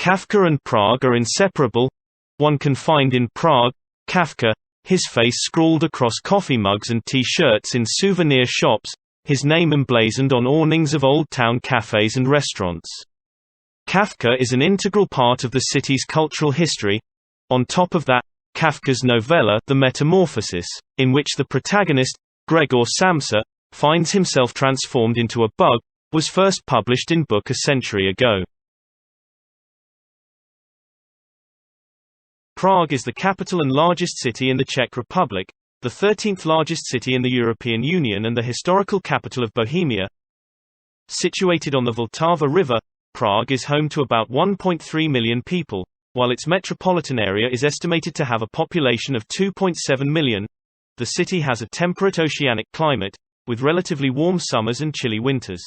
Kafka and Prague are inseparable. One can find in Prague, Kafka, his face scrawled across coffee mugs and T-shirts in souvenir shops, his name emblazoned on awnings of Old Town cafes and restaurants. Kafka is an integral part of the city's cultural history. On top of that, Kafka's novella The Metamorphosis, in which the protagonist, Gregor Samsa, finds himself transformed into a bug, was first published in book a century ago. Prague is the capital and largest city in the Czech Republic, the 13th largest city in the European Union and the historical capital of Bohemia. Situated on the Vltava River, Prague is home to about 1.3 million people, while its metropolitan area is estimated to have a population of 2.7 million. The city has a temperate oceanic climate, with relatively warm summers and chilly winters.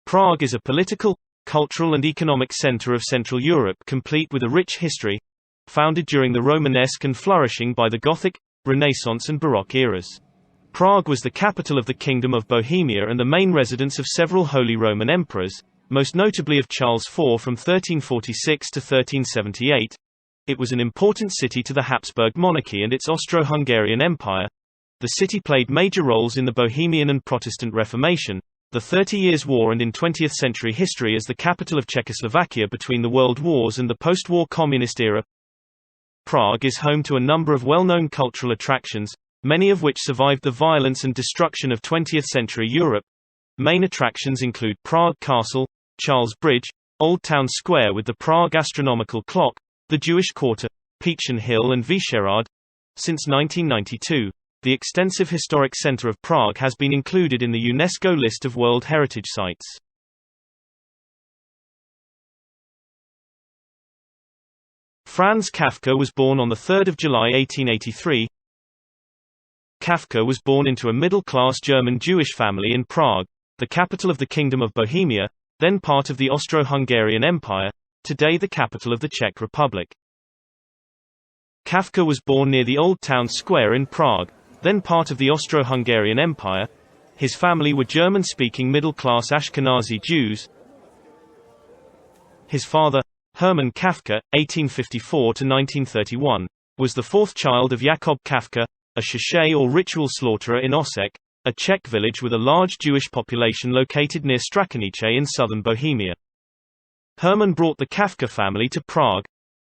Prague is a political, cultural and economic center of Central Europe complete with a rich history, founded during the Romanesque and flourishing by the Gothic, Renaissance and Baroque eras. Prague was the capital of the Kingdom of Bohemia and the main residence of several Holy Roman emperors, most notably of Charles IV from 1346 to 1378. It was an important city to the Habsburg monarchy and its Austro-Hungarian Empire. The city played major roles in the Bohemian and Protestant Reformation, the 30 Years' War and in 20th century history as the capital of Czechoslovakia between the World Wars and the post-war communist era. Prague is home to a number of well-known cultural attractions, many of which survived the violence and destruction of 20th century Europe. Main attractions include Prague Castle, Charles Bridge, Old Town Square with the Prague Astronomical Clock, the Jewish Quarter, Pietschen Hill and Vyšehrad. Since 1992, the extensive historic center of Prague has been included in the UNESCO list of World Heritage Sites. Franz Kafka was born on 3 July 1883. Kafka was born into a middle-class German Jewish family in Prague, the capital of the Kingdom of Bohemia, then part of the Austro-Hungarian Empire, today the capital of the Czech Republic. Kafka was born near the Old Town Square in Prague, then part of the Austro-Hungarian Empire. His family were German-speaking middle-class Ashkenazi Jews. His father, Hermann Kafka, 1854–1931, was the fourth child of Jakob Kafka, a sheshet or ritual slaughterer in Osek, a Czech village with a large Jewish population located near Strakonice in southern Bohemia. Hermann brought the Kafka family to Prague.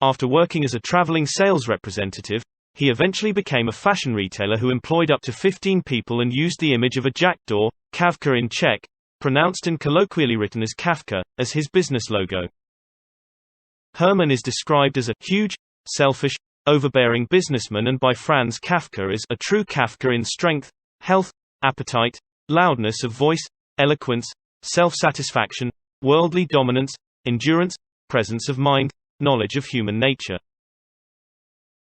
After working as a traveling sales representative, he eventually became a fashion retailer who employed up to 15 people and used the image of a jackdaw, Kavka in Czech, pronounced and colloquially written as Kafka, as his business logo. Hermann is described as a huge, selfish, overbearing businessman and by Franz Kafka as a true Kafka in strength, health, appetite, loudness of voice, eloquence, self-satisfaction, worldly dominance, endurance, presence of mind, knowledge of human nature.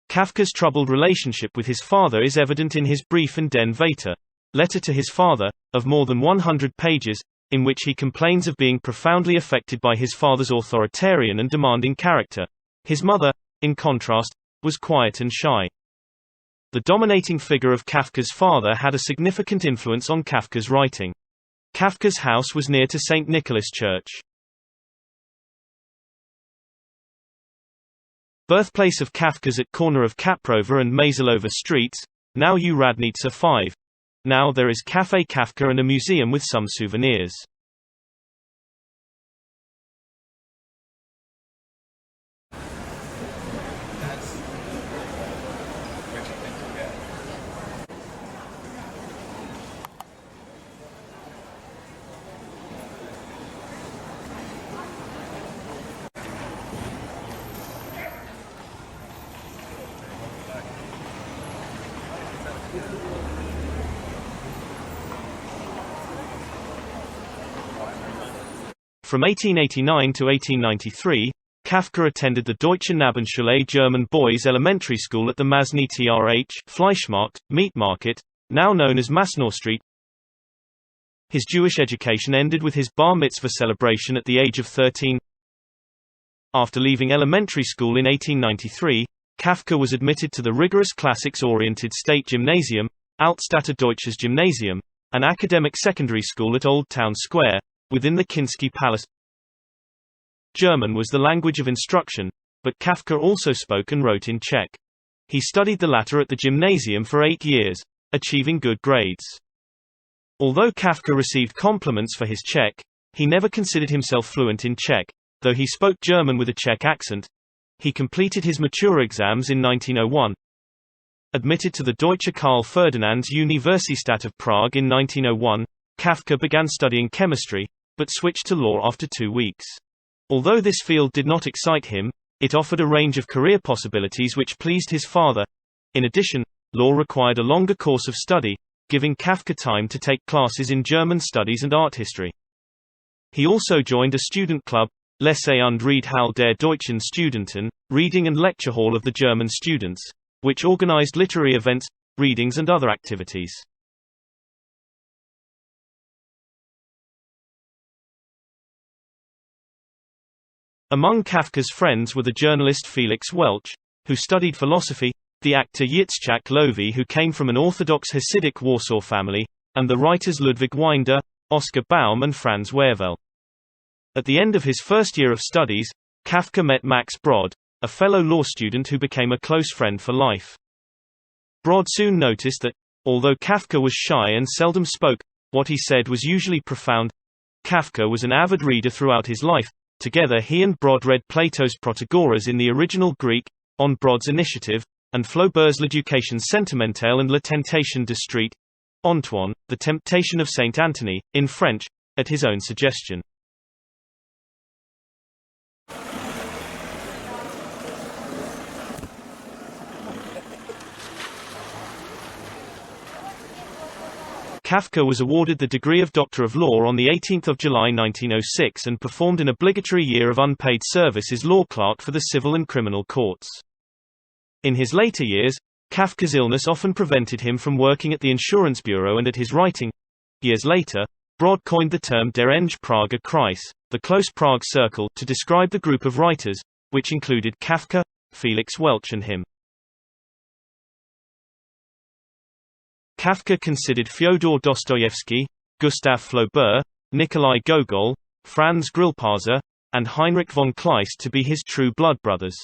Kafka's troubled relationship with his father is evident in his Brief an den Vater, letter to his father, of more than 100 pages, in which he complains of being profoundly affected by his father's authoritarian and demanding character. His mother, in contrast, was quiet and shy. The dominating figure of Kafka's father had a significant influence on Kafka's writing. Kafka's house was near to St. Nicholas Church. Birthplace of Kafka's at corner of Kaprova and Mazilova Streets, now U Radnica 5. Now there is Café Kafka and a museum with some souvenirs. From 1889 to 1893, Kafka attended the Deutsche Knabenschule German boys' elementary school at the Masny Trh Fleischmarkt, meat market, now known as Masnor Street. His Jewish education ended with his bar mitzvah celebration at the age of 13. After leaving elementary school in 1893, Kafka was admitted to the rigorous classics-oriented state gymnasium, Altstädter Deutsches Gymnasium, an academic secondary school at Old Town Square, within the Kinsky Palace. German was the language of instruction, but Kafka also spoke and wrote in Czech. He studied the latter at the gymnasium for 8 years, achieving good grades. Although Kafka received compliments for his Czech, he never considered himself fluent in Czech, though he spoke German with a Czech accent. He completed his mature exams in 1901. Admitted to the Deutsche Karl Ferdinands Universität of Prague in 1901, Kafka began studying chemistry, but switched to law after 2 weeks. Although this field did not excite him, it offered a range of career possibilities which pleased his father. In addition, law required a longer course of study, giving Kafka time to take classes in German studies and art history. He also joined a student club, Lese und Redehall der Deutschen Studenten, reading and lecture hall of the German students, which organized literary events, readings and other activities. Among Kafka's friends were the journalist Felix Welch, who studied philosophy, the actor Yitzhak Lovy, who came from an Orthodox Hasidic Warsaw family, and the writers Ludwig Winder, Oscar Baum and Franz Wervel. At the end of his first year of studies, Kafka met Max Brod, a fellow law student who became a close friend for life. Brod soon noticed that, although Kafka was shy and seldom spoke, what he said was usually profound. Kafka was an avid reader throughout his life. Together he and Brod read Plato's Protagoras in the original Greek, on Brod's initiative, and Flaubert's L'Éducation sentimentale and La Tentation de Street, Antoine, The Temptation of Saint Anthony, in French, at his own suggestion. Kafka was awarded the degree of Doctor of Law on 18 July 1906 and performed an obligatory year of unpaid service as law clerk for the civil and criminal courts. In his later years, Kafka's illness often prevented him from working at the insurance bureau and at his writing. Years later, Brod coined the term Der enge Prager Kreis, the close Prague circle, to describe the group of writers, which included Kafka, Felix Welch and him. Kafka considered Fyodor Dostoevsky, Gustav Flaubert, Nikolai Gogol, Franz Grillparzer, and Heinrich von Kleist to be his true blood brothers.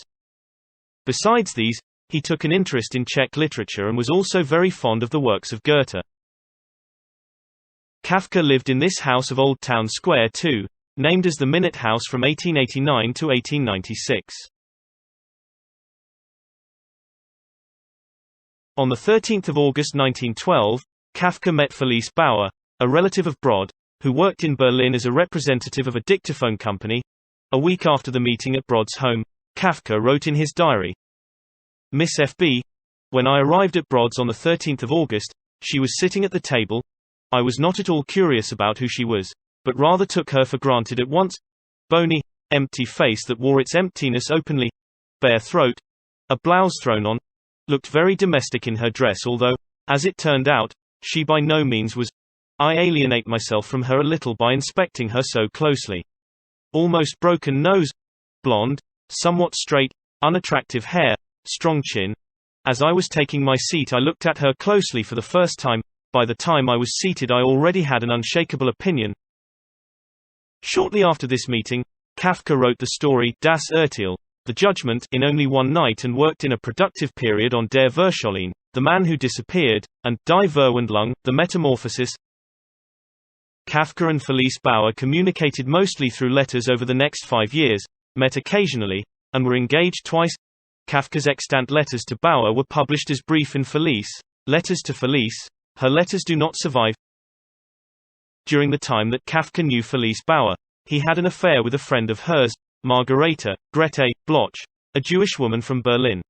Besides these, he took an interest in Czech literature and was also very fond of the works of Goethe. Kafka lived in this house of Old Town Square too, named as the Minute House from 1889 to 1896. On 13 August 1912, Kafka met Felice Bauer, a relative of Brod, who worked in Berlin as a representative of a dictaphone company. A week after the meeting at Brod's home, Kafka wrote in his diary, Miss F.B. When I arrived at Brod's on 13 August, she was sitting at the table. I was not at all curious about who she was, but rather took her for granted at once. Bony, empty face that wore its emptiness openly, bare throat, a blouse thrown on, looked very domestic in her dress, although, as it turned out, she by no means was. I alienate myself from her a little by inspecting her so closely. Almost broken nose, blonde, somewhat straight, unattractive hair, strong chin. As I was taking my seat I looked at her closely for the first time. By the time I was seated I already had an unshakable opinion. Shortly after this meeting, Kafka wrote the story Das Urteil, The Judgment, in only one night and worked in a productive period on Der Verschollen, The Man Who Disappeared, and Die Verwandlung, The Metamorphosis. Kafka and Felice Bauer communicated mostly through letters over the next 5 years, met occasionally, and were engaged twice. Kafka's extant letters to Bauer were published as Brief in Felice, Letters to Felice. Her letters do not survive. During the time that Kafka knew Felice Bauer, he had an affair with a friend of hers, Margareta Grete Bloch, a Jewish woman from Berlin.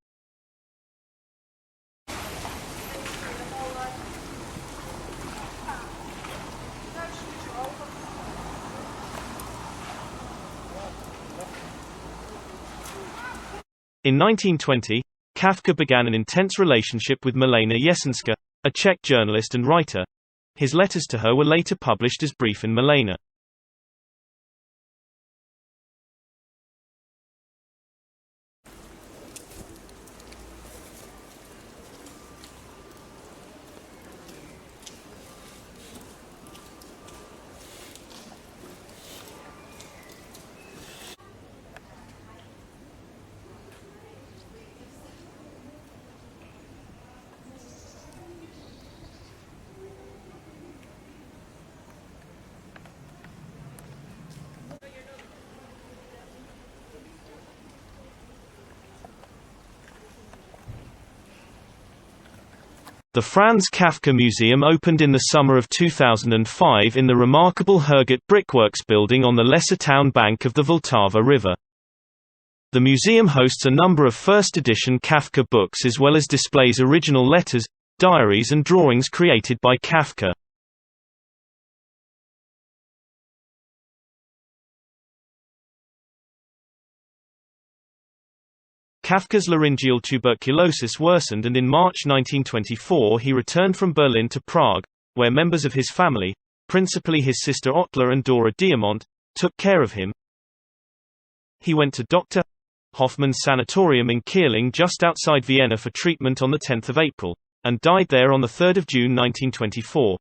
In 1920, Kafka began an intense relationship with Milena Jesenska, a Czech journalist and writer. His letters to her were later published as Brief in Milena. The Franz Kafka Museum opened in the summer of 2005 in the remarkable Herget Brickworks building on the lesser town bank of the Vltava River. The museum hosts a number of first-edition Kafka books as well as displays original letters, diaries and drawings created by Kafka. Kafka's laryngeal tuberculosis worsened, and in March 1924 he returned from Berlin to Prague, where members of his family, principally his sister Ottla and Dora Diamant, took care of him. He went to Dr. Hoffmann's sanatorium in Kierling just outside Vienna for treatment on 10 April, and died there on 3 June 1924.